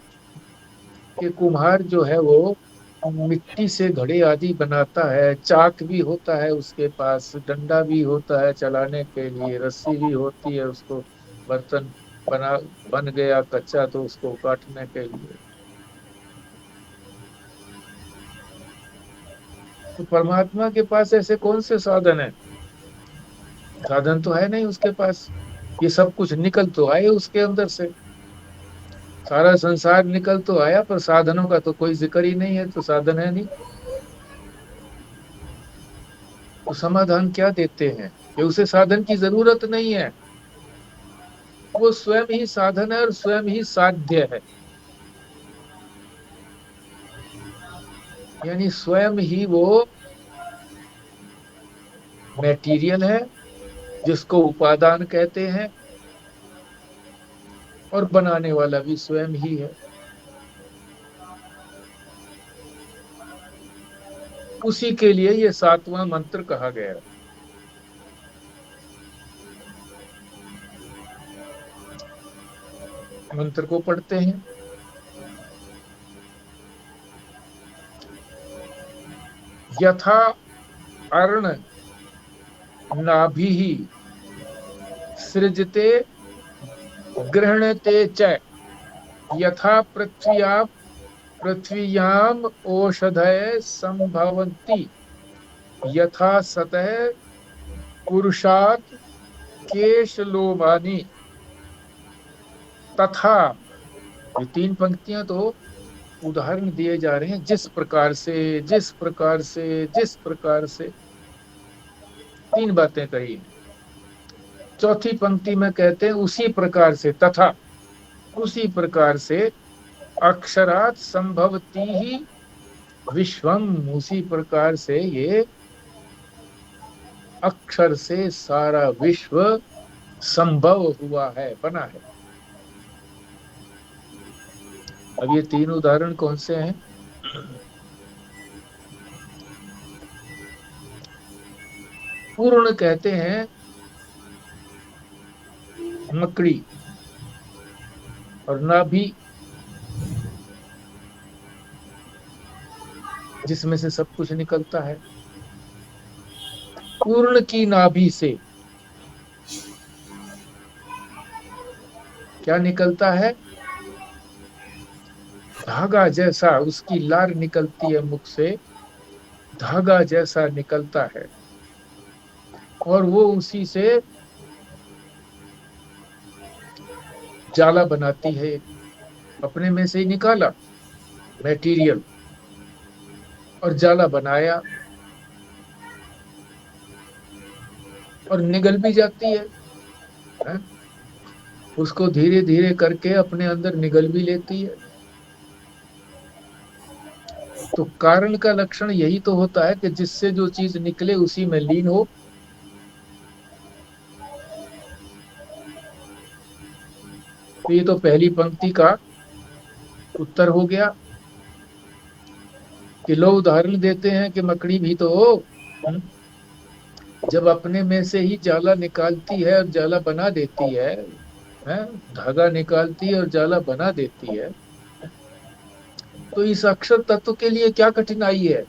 कि कुम्हार जो है वो मिट्टी से घड़े आदि बनाता है, चाक भी होता है उसके पास, डंडा भी होता है चलाने के लिए, रस्सी भी होती है उसको, बर्तन बना बन गया कच्चा तो उसको काटने के लिए। तो परमात्मा के पास ऐसे कौन से साधन है? साधन तो है नहीं उसके पास। ये सब कुछ निकल तो आए उसके अंदर से, सारा संसार निकल तो आया, पर साधनों का तो कोई जिक्र ही नहीं है, तो साधन है नहीं। तो समाधान क्या देते हैं कि उसे साधन की जरूरत नहीं है, वो स्वयं ही साधन है और स्वयं ही साध्य है। यानी स्वयं ही वो मैटीरियल है जिसको उपादान कहते हैं, और बनाने वाला भी स्वयं ही है। उसी के लिए ये 7वां मंत्र कहा गया। मंत्र को पढ़ते हैं। यथा अर्ण नाभिः सृजते गृह्णते च, यथा पृथ्व्याम ओषधय संभवन्ति, यथा सतः पुरुषात् केशलोमानि, तथा। ये 3 पंक्तियां तो उदाहरण दिए जा रहे हैं, जिस प्रकार से, जिस प्रकार से, जिस प्रकार से, 3 बातें कही। चौथी पंक्ति में कहते हैं उसी प्रकार से, तथा उसी प्रकार से, अक्षरात् संभवती ही विश्वम, उसी प्रकार से ये अक्षर से सारा विश्व संभव हुआ है, बना है। अब ये 3 उदाहरण कौन से हैं? पूर्ण कहते हैं मकड़ी, और नाभि जिसमें से सब कुछ निकलता है। पूर्ण की नाभि से क्या निकलता है? धागा जैसा, उसकी लार निकलती है मुख से, धागा जैसा निकलता है, और वो उसी से जाला बनाती है। अपने में से ही निकाला मटेरियल और जाला बनाया, और निगल भी जाती है? उसको धीरे धीरे करके अपने अंदर निगल भी लेती है। तो कारण का लक्षण यही तो होता है कि जिससे जो चीज निकले उसी में लीन हो। तो ये तो पहली पंक्ति का उत्तर हो गया कि लोग उदाहरण देते हैं कि मकड़ी भी तो हो, जब अपने में से ही जाला निकालती है और जाला बना देती है, धागा निकालती है और जाला बना देती है, तो इस अक्षर तत्व के लिए क्या कठिनाई है?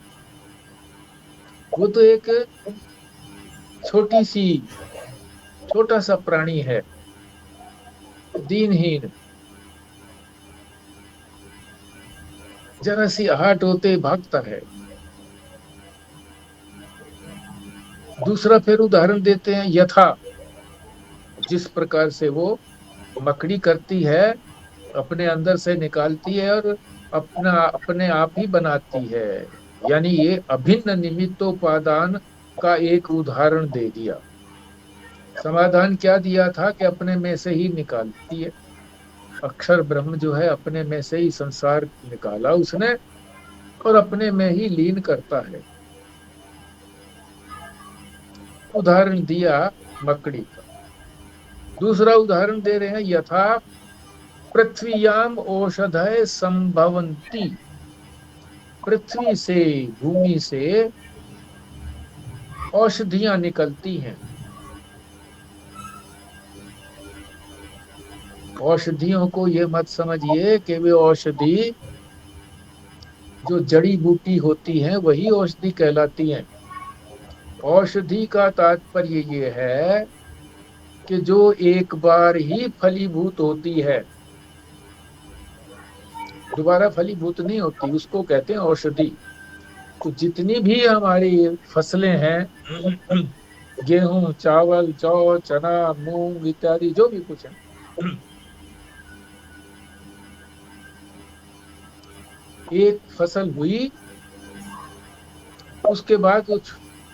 वो तो एक छोटी सी छोटा सा प्राणी है, दीनहीन, जरा सी आहट होते भागता है। दूसरा फिर उदाहरण देते हैं, यथा, जिस प्रकार से वो मकड़ी करती है, अपने अंदर से निकालती है और अपना अपने आप ही बनाती है। यानी ये अभिन्न निमित्तोपादान का एक उदाहरण दे दिया। समाधान क्या दिया था कि अपने में से ही निकालती है। अक्षर ब्रह्म जो है अपने में से ही संसार निकाला उसने और अपने में ही लीन करता है। उदाहरण दिया मकड़ी का। दूसरा उदाहरण दे रहे हैं, यथा पृथ्वीयाम औषधय संभवंती, पृथ्वी से, भूमि से औषधियां निकलती हैं। औषधियों को ये मत समझिए कि वे औषधि जो जड़ी बूटी होती हैं वही औषधि कहलाती हैं। औषधि का तात्पर्य ये है कि जो एक बार ही फलीभूत होती है, दोबारा फलीभूत नहीं होती, उसको कहते हैं औषधि। तो जितनी भी हमारी फसलें हैं, गेहूं, चावल, जौ, चना, मूंग इत्यादि जो भी कुछ है, एक फसल हुई, उसके बाद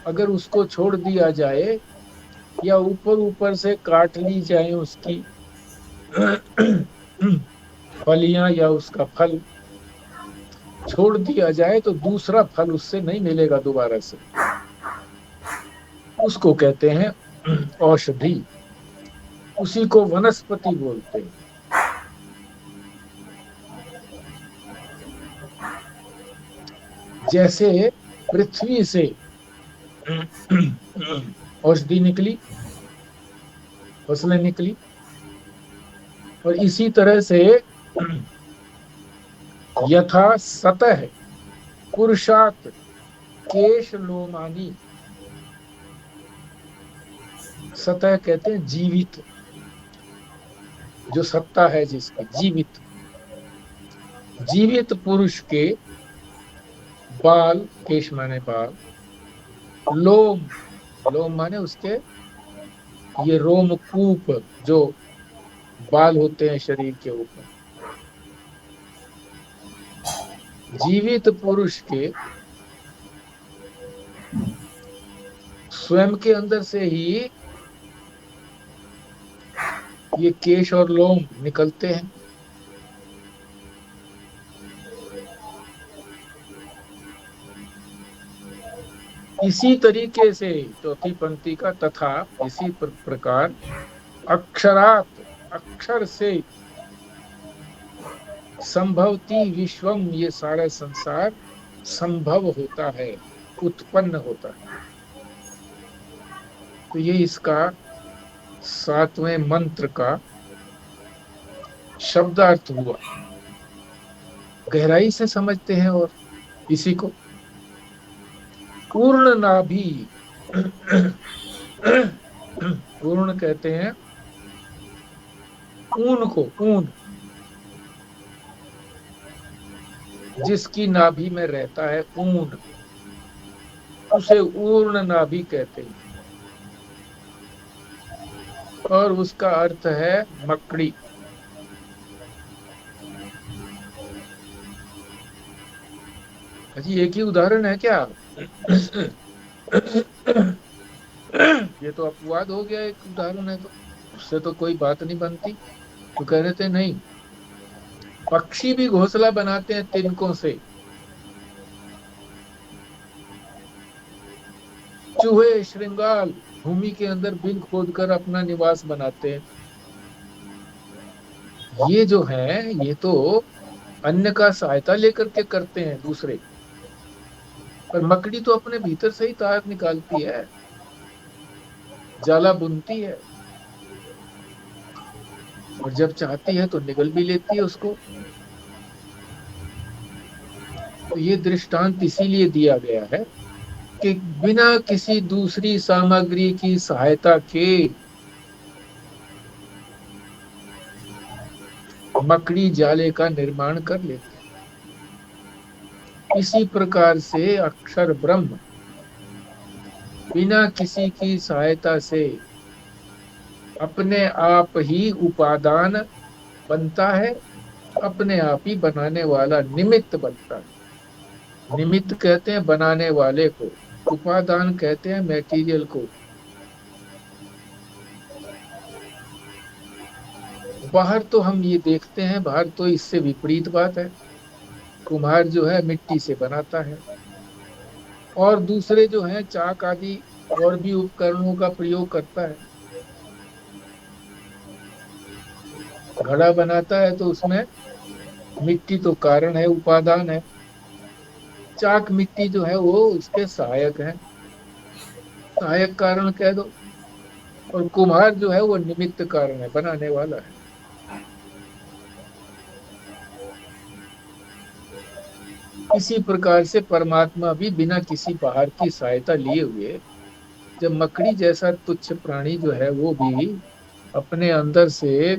अगर उसको छोड़ दिया जाए या ऊपर ऊपर से काट ली जाए उसकी फलियां या उसका फल छोड़ दिया जाए, तो दूसरा फल उससे नहीं मिलेगा दोबारा से। उसको कहते हैं औषधि। उसी को वनस्पति बोलते हैं। जैसे पृथ्वी से औषधि निकली, फसलें निकली, और इसी तरह से यथा सतह पुरुषात केश लोमानी, सतह कहते हैं जीवित, जो सत्ता है जिसकी, जीवित, जीवित पुरुष के बाल, केश माने बाल, लोम, लोम माने उसके ये रोमकूप जो बाल होते हैं शरीर के ऊपर, जीवित पुरुष के स्वयं के अंदर से ही ये केश और लोम निकलते हैं। इसी तरीके से चौथी पंक्ति का, तथा इसी प्रकार अक्षरात, अक्षर से, संभवती विश्वम, ये सारा संसार संभव होता है, उत्पन्न होता है। तो ये इसका 7वें मंत्र का शब्दार्थ हुआ। गहराई से समझते हैं और इसी को पूर्ण नाभि, पूर्ण कहते हैं ऊन को, ऊन जिसकी नाभि में रहता है, ऊन, उसे ऊर्ण नाभि कहते हैं। और उसका अर्थ है मकड़ी। जी एक ही उदाहरण है क्या? ये तो अपवाद हो गया, एक उदाहरण है तो उससे तो कोई बात नहीं बनती। तो कह रहे थे नहीं, पक्षी भी घोंसला बनाते हैं तिनकों से, चूहे, श्रृंगाल भूमि के अंदर बिल खोदकर अपना निवास बनाते हैं। ये जो है ये तो अन्य का सहायता लेकर के करते हैं दूसरे, पर मकड़ी तो अपने भीतर से ही तार निकालती है, जाला बुनती है, और जब चाहती है तो निगल भी लेती है उसको। तो ये दृष्टांत इसीलिए दिया गया है कि बिना किसी दूसरी सामग्री की सहायता के मकड़ी जाले का निर्माण कर लेती है। इसी प्रकार से अक्षर ब्रह्म बिना किसी की सहायता से अपने आप ही उपादान बनता है, अपने आप ही बनाने वाला निमित्त बनता है। निमित्त कहते हैं बनाने वाले को, उपादान कहते हैं मेटीरियल को। बाहर तो हम ये देखते हैं, बाहर तो इससे विपरीत बात है। कुम्हार जो है मिट्टी से बनाता है, और दूसरे जो है चाक आदि और भी उपकरणों का प्रयोग करता है। घड़ा बनाता है तो उसमें मिट्टी तो कारण है, उपादान है। चाक मिट्टी जो है वो उसके सहायक है, सहायक कारण कह दो। और कुम्हार जो है वो निमित्त कारण है, बनाने वाला है। इसी प्रकार से परमात्मा भी बिना किसी बाहर की सहायता लिए हुए, जब मकड़ी जैसा तुच्छ प्राणी जो है वो भी अपने अंदर से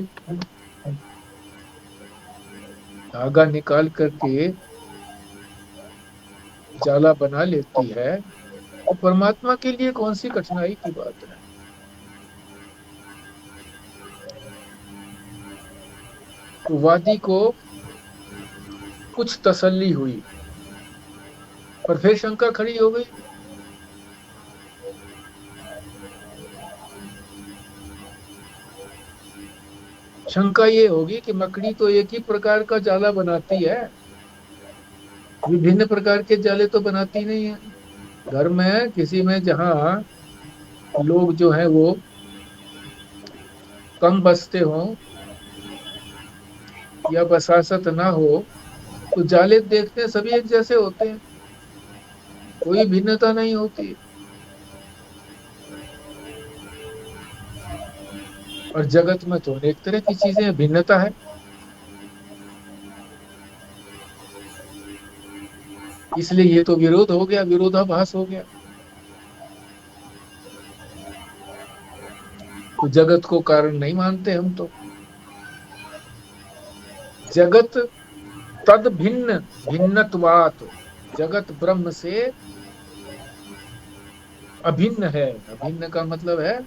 धागा निकाल करके जाला बना लेती है, तो परमात्मा के लिए कौन सी कठिनाई की बात है। तो वादी को कुछ तसल्ली हुई, पर फिर शंका खड़ी हो गई। शंका ये होगी कि मकड़ी तो एक ही प्रकार का जाला बनाती है, विभिन्न प्रकार के जाले तो बनाती नहीं है। घर में किसी में जहां लोग जो है वो कम बसते हो या बसासत ना हो, तो जाले देखते हैं सभी एक जैसे होते हैं, कोई भिन्नता नहीं होती। और जगत में तो अनेक तरह की चीजें, भिन्नता है। इसलिए ये तो विरोध हो गया, विरोधाभास हो गया। तो जगत को कारण नहीं मानते हम तो। जगत तद भिन्न भिन्नत्वात्, जगत ब्रह्म से अभिन्न है। अभिन्न का मतलब है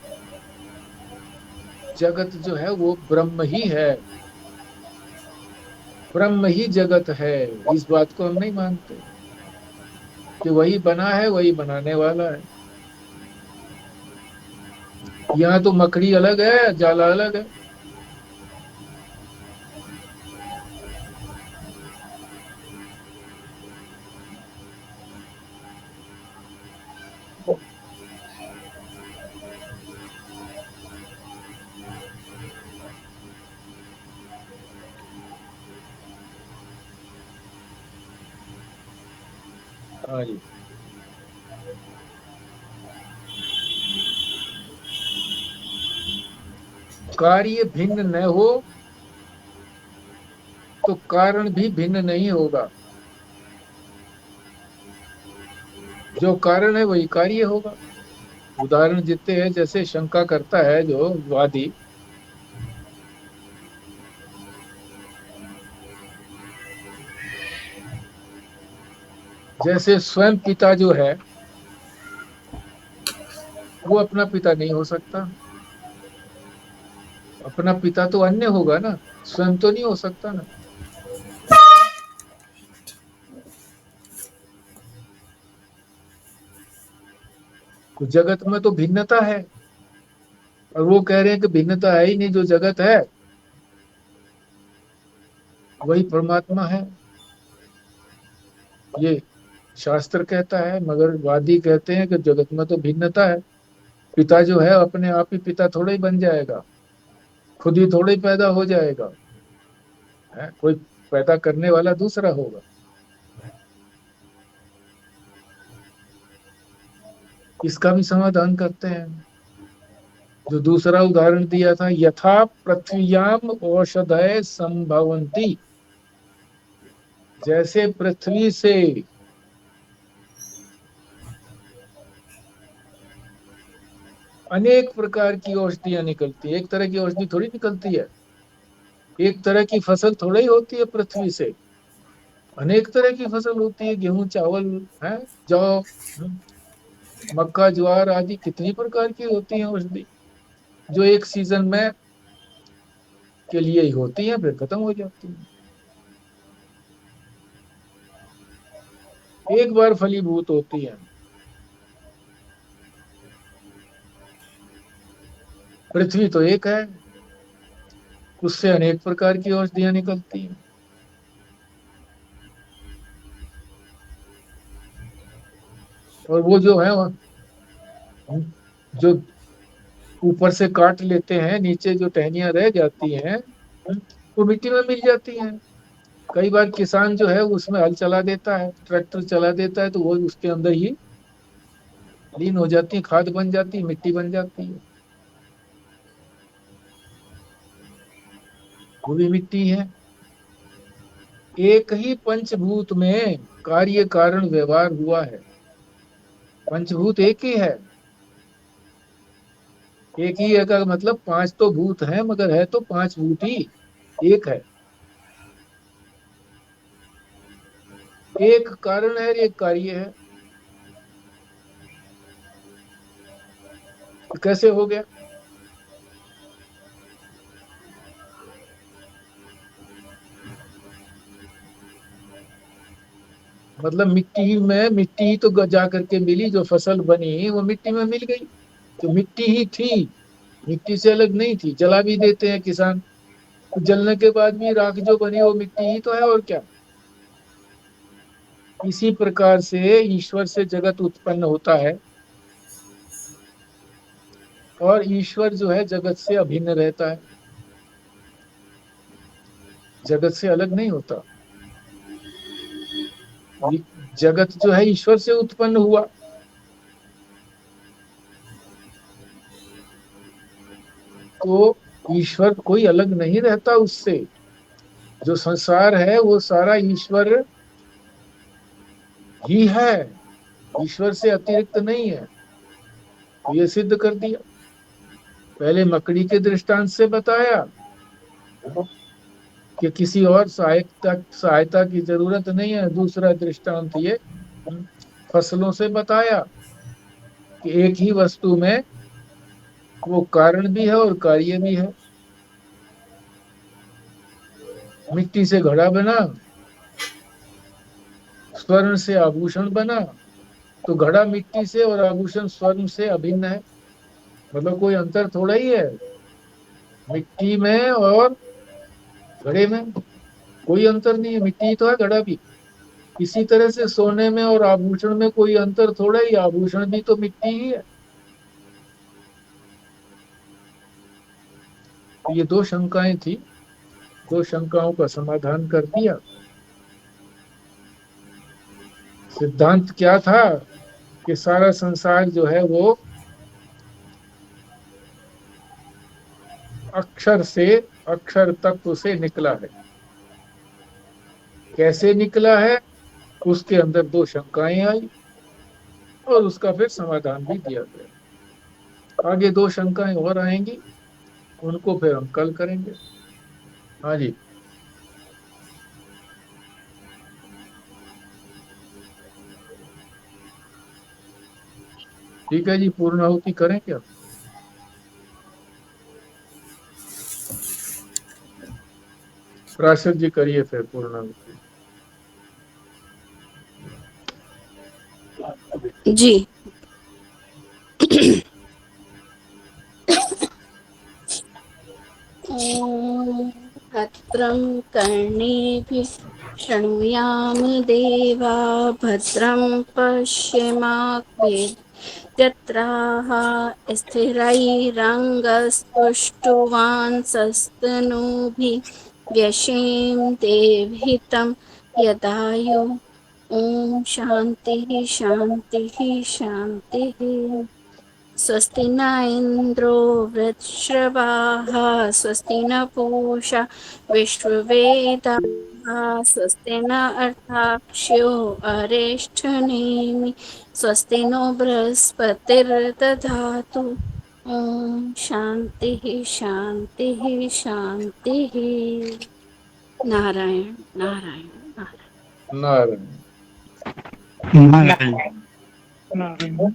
जगत जो है वो ब्रह्म ही है, ब्रह्म ही जगत है। इस बात को हम नहीं मानते कि वही बना है, वही बनाने वाला है। यहाँ तो मकड़ी अलग है, जाला अलग है। हाँ जी। कार्य भिन्न न हो तो कारण भी भिन्न नहीं होगा। जो कारण है वही कार्य होगा। उदाहरण देते हैं, जैसे शंका करता है जो वादी, जैसे स्वयं पिता जो है वो अपना पिता नहीं हो सकता। अपना पिता तो अन्य होगा ना, स्वयं तो नहीं हो सकता ना। तो जगत में तो भिन्नता है, और वो कह रहे हैं कि भिन्नता है ही नहीं, जो जगत है वही परमात्मा है। ये शास्त्र कहता है, मगर वादी कहते हैं कि जगत में तो भिन्नता है। पिता जो है अपने आप ही पिता थोड़ा ही बन जाएगा, खुद ही थोड़ा ही पैदा हो जाएगा है? कोई पैदा करने वाला दूसरा होगा। इसका भी समाधान करते हैं। जो दूसरा उदाहरण दिया था, यथा पृथ्व्याम औषधय संभवंती, जैसे पृथ्वी से अनेक प्रकार की औषधियां निकलती है, एक तरह की औषधि थोड़ी निकलती है, एक तरह की फसल थोड़ा ही होती है पृथ्वी से, अनेक तरह की फसल होती है, गेहूं चावल है, जौ, मक्का ज्वार आदि कितनी प्रकार की होती है औषधि, जो एक सीजन में के लिए ही होती है, फिर खत्म हो जाती है, एक बार फलीभूत होती है। पृथ्वी तो एक है, उससे अनेक प्रकार की औषधियां निकलती हैं। और वो जो है जो ऊपर से काट लेते हैं, नीचे जो टहनियां रह जाती हैं वो मिट्टी में मिल जाती हैं। कई बार किसान जो है उसमें हल चला देता है, ट्रैक्टर चला देता है, तो वो उसके अंदर ही लीन हो जाती है, खाद बन जाती है, मिट्टी बन जाती है, वो भी मिट्टी है। एक ही पंचभूत में कार्य कारण व्यवहार हुआ है, पंचभूत एक ही है, एक ही है का मतलब पांच तो भूत हैं, मगर है तो पांच भूत ही एक है, एक कारण है, एक कार्य है। तो कैसे हो गया? मतलब मिट्टी ही तो जा करके मिली, जो फसल बनी वो मिट्टी में मिल गई, तो मिट्टी ही थी, मिट्टी से अलग नहीं थी। जला भी देते हैं किसान, तो जलने के बाद भी राख जो बनी वो मिट्टी ही तो है, और क्या। इसी प्रकार से ईश्वर से जगत उत्पन्न होता है, और ईश्वर जो है जगत से अभिन्न रहता है, जगत से अलग नहीं होता। जगत जो है ईश्वर से उत्पन्न हुआ, तो ईश्वर कोई अलग नहीं रहता उससे। जो संसार है वो सारा ईश्वर ही है, ईश्वर से अतिरिक्त नहीं है, तो ये सिद्ध कर दिया। पहले मकड़ी के दृष्टांत से बताया कि किसी और सहायता की जरूरत नहीं है। दूसरा दृष्टांत ये फसलों से बताया कि एक ही वस्तु में वो कारण भी है और कार्य भी है। मिट्टी से घड़ा बना, स्वर्ण से आभूषण बना, तो घड़ा मिट्टी से और आभूषण स्वर्ण से अभिन्न है, मतलब कोई अंतर थोड़ा ही है मिट्टी में और घड़े में, कोई अंतर नहीं है, मिट्टी तो है, घड़ा भी। इसी तरह से सोने में और आभूषण में कोई अंतर थोड़ा ही, आभूषण भी तो मिट्टी ही है। तो ये दो शंकाएं थी, दो शंकाओं का समाधान कर दिया। सिद्धांत क्या था कि सारा संसार जो है वो अक्षर से, अक्षर तत्व से निकला है। कैसे निकला है, उसके अंदर दो शंकाएं आई, और उसका फिर समाधान भी दिया गया। आगे दो शंकाएं और आएंगी, उनको फिर हम कल करेंगे। हाँ जी। ठीक है जी, पूर्णाहुति करें क्या? प्राशर जी करिए फिर पूर्णाहुति। जी। ॐ भद्रं कर्णेभिः शृणुयाम देवा, भद्रं पश्येमाक्षभिर्यजत्राः, स्थिरैरङ्गस्पृष्टुवांसस्तनूभिः व्यशेम देवहितं यदायुः। ओम शांति शांति शांति। स्वस्ति न इन्द्रो वृत्रश्रवाः स्वस्ति न पूषा विश्ववेदाः स्वस्ति न अर्थाक्ष्यो अरिष्ठनेमि स्वस्ति नो बृहस्पतिर्दधातु ॐ शान्तिः शान्तिः शान्तिः। नारायण नारायण नारायण। नारायण। नारायण। नारायण।